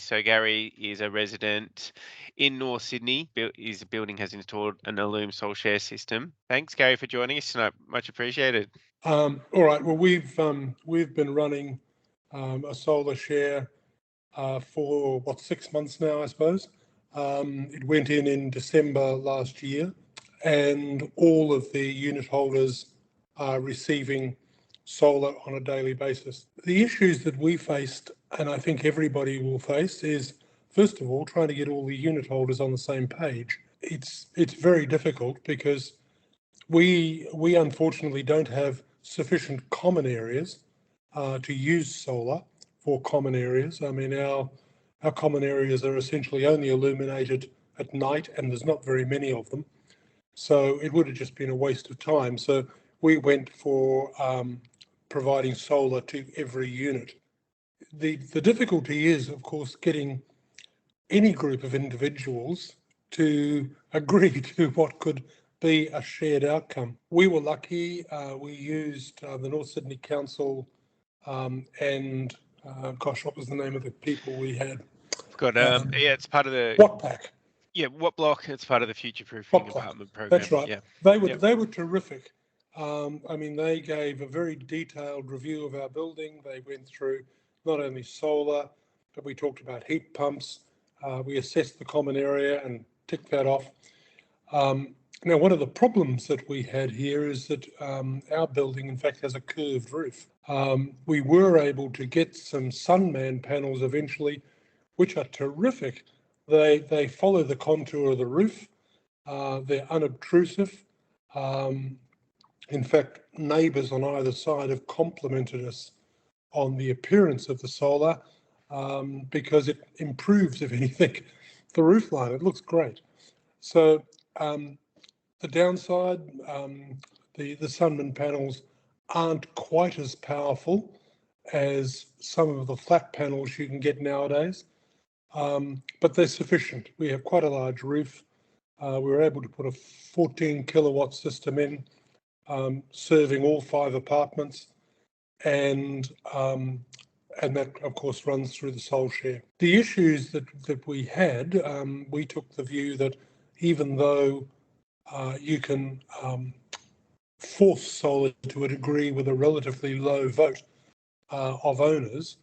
So Gary is a resident in North Sydney. His building has installed an Allume Solshare system. Thanks, Gary, for joining us tonight. Much appreciated. All right. Well, we've been running a Solarsharing for 6 months now, I suppose. It went in December last year, and all of the unit holders are receiving solar on a daily basis. The issues that we faced, and I think everybody will face, is first of all trying to get all the unit holders on the same page. It's very difficult because we unfortunately don't have sufficient common areas to use solar for common areas. I mean, our common areas are essentially only illuminated at night, and there's not very many of them. So it would have just been a waste of time. So we went for providing solar to every unit. The difficulty is, of course, getting any group of individuals to agree to what could be a shared outcome. We were lucky. We used the North Sydney Council and what was the name of the people we had? I've got it's part of the WATPAC. Yeah, what block? It's part of the Futureproofing apartment program. That's right. Yeah. They were terrific. I mean, they gave a very detailed review of our building. They went through not only solar, but we talked about heat pumps. We assessed the common area and ticked that off. Now, one of the problems that we had here is that our building, in fact, has a curved roof. We were able to get some Sunman panels eventually, which are terrific. They follow the contour of the roof. They're unobtrusive. In fact, neighbours on either side have complimented us on the appearance of the solar because it improves, if anything, the roof line. It looks great. So the downside, the Sunman panels aren't quite as powerful as some of the flat panels you can get nowadays, but they're sufficient. We have quite a large roof. We were able to put a 14 kilowatt system in, serving all 5 apartments, and that, of course, runs through the Solshare. The issues that we had, we took the view that even though you can force solar to a degree with a relatively low vote of owners,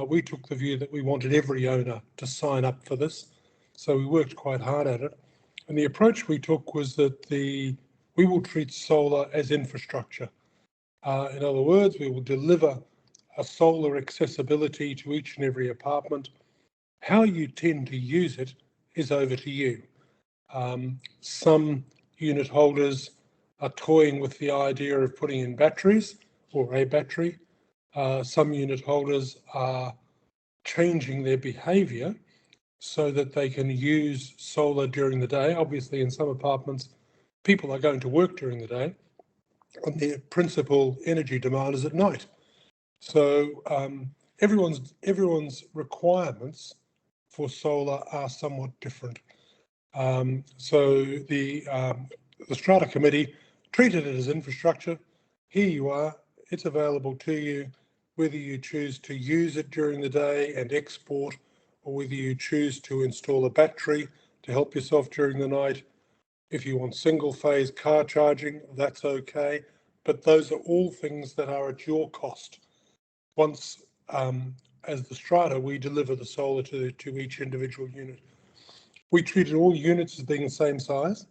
we took the view that we wanted every owner to sign up for this. So we worked quite hard at it. And the approach we took was that we will treat solar as infrastructure. In other words, we will deliver a solar accessibility to each and every apartment. How you tend to use it is over to you. Some unit holders are toying with the idea of putting in batteries or a battery. Some unit holders are changing their behaviour so that they can use solar during the day. Obviously, in some apartments, people are going to work during the day, and their principal energy demand is at night. So everyone's requirements for solar are somewhat different. So the strata committee treated it as infrastructure. Here you are, it's available to you, whether you choose to use it during the day and export, or whether you choose to install a battery to help yourself during the night. If you want single phase car charging, that's okay. But those are all things that are at your cost. Once, as the strata, we deliver the solar to each individual unit. We treated all units as being the same size.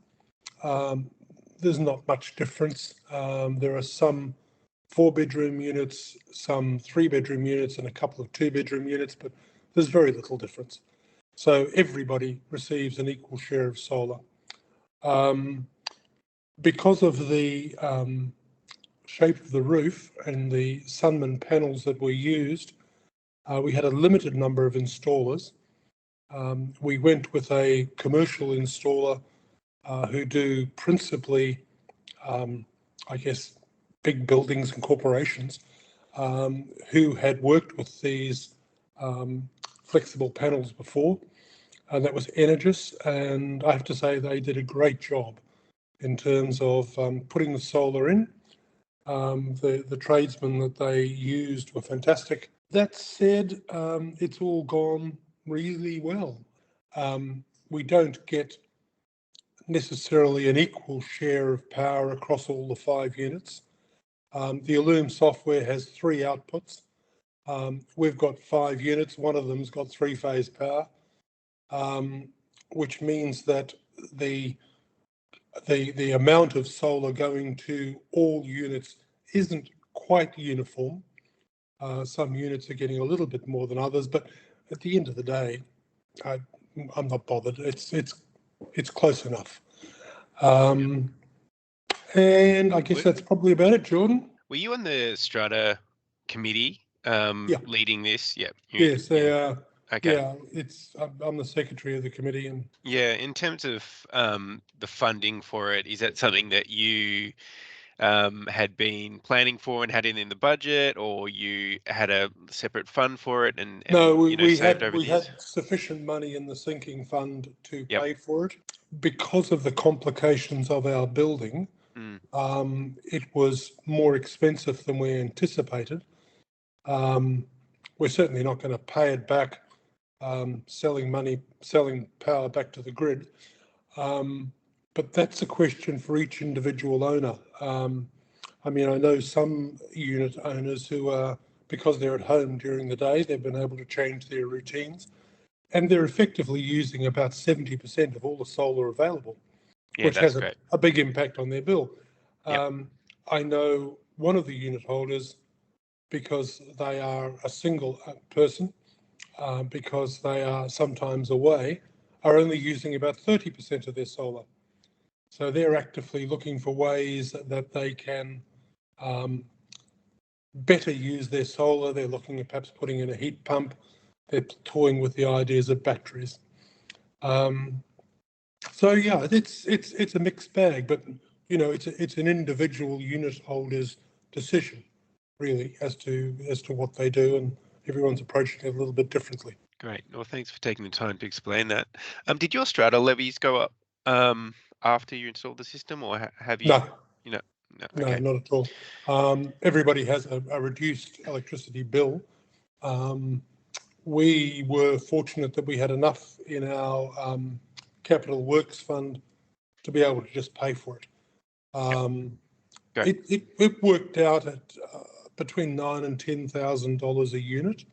There's not much difference. There are some 4-bedroom units, some 3-bedroom units, and a couple of 2-bedroom units, but there's very little difference. So everybody receives an equal share of solar. Because of the shape of the roof and the Sunman panels that we used, we had a limited number of installers. We went with a commercial installer who do principally, I guess, big buildings and corporations, who had worked with these flexible panels before, and that was Energous. And I have to say they did a great job in terms of putting the solar in. The tradesmen that they used were fantastic. That said, it's all gone. really well. We don't get necessarily an equal share of power across all the 5 units. The Allume software has 3 outputs. We've got 5 units. One of them's got 3-phase power, which means that the amount of solar going to all units isn't quite uniform. Some units are getting a little bit more than others, but at the end of the day, I'm not bothered. It's close enough. And I guess that's probably about it, Jordan. Were you on the strata committee Yeah. leading this? Yeah. Yes, they are. Okay. Yeah, I'm the secretary of the committee, and yeah, in terms of the funding for it, is that something that you had been planning for and had it in the budget, or you had a separate fund for it and no, we saved over the years? had sufficient money in the sinking fund to Yep. pay for it. Because of the complications of our building, it was more expensive than we anticipated. We're certainly not going to pay it back, selling power back to the grid. But that's a question for each individual owner. I mean, I know some unit owners who are, because they're at home during the day, they've been able to change their routines, and they're effectively using about 70% of all the solar available, which has a big impact on their bill. I know one of the unit holders, because they are a single person, because they are sometimes away, are only using about 30% of their solar. So they're actively looking for ways that they can better use their solar. They're looking at perhaps putting in a heat pump. They're toying with the ideas of batteries. So yeah, it's a mixed bag, but it's an individual unit holder's decision, really, as to what they do, and everyone's approaching it a little bit differently. Great. Well, thanks for taking the time to explain that. Did your strata levies go up after you installed the system, or have you? No. No. No, Okay. not at all. Everybody has a reduced electricity bill. We were fortunate that we had enough in our capital works fund to be able to just pay for it. It worked out at between $9,000 and $10,000 a unit,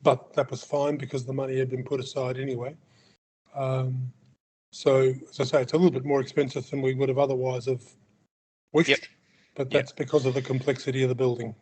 but that was fine because the money had been put aside anyway. So, as I say, it's a little bit more expensive than we would have otherwise have wished, but that's because of the complexity of the building.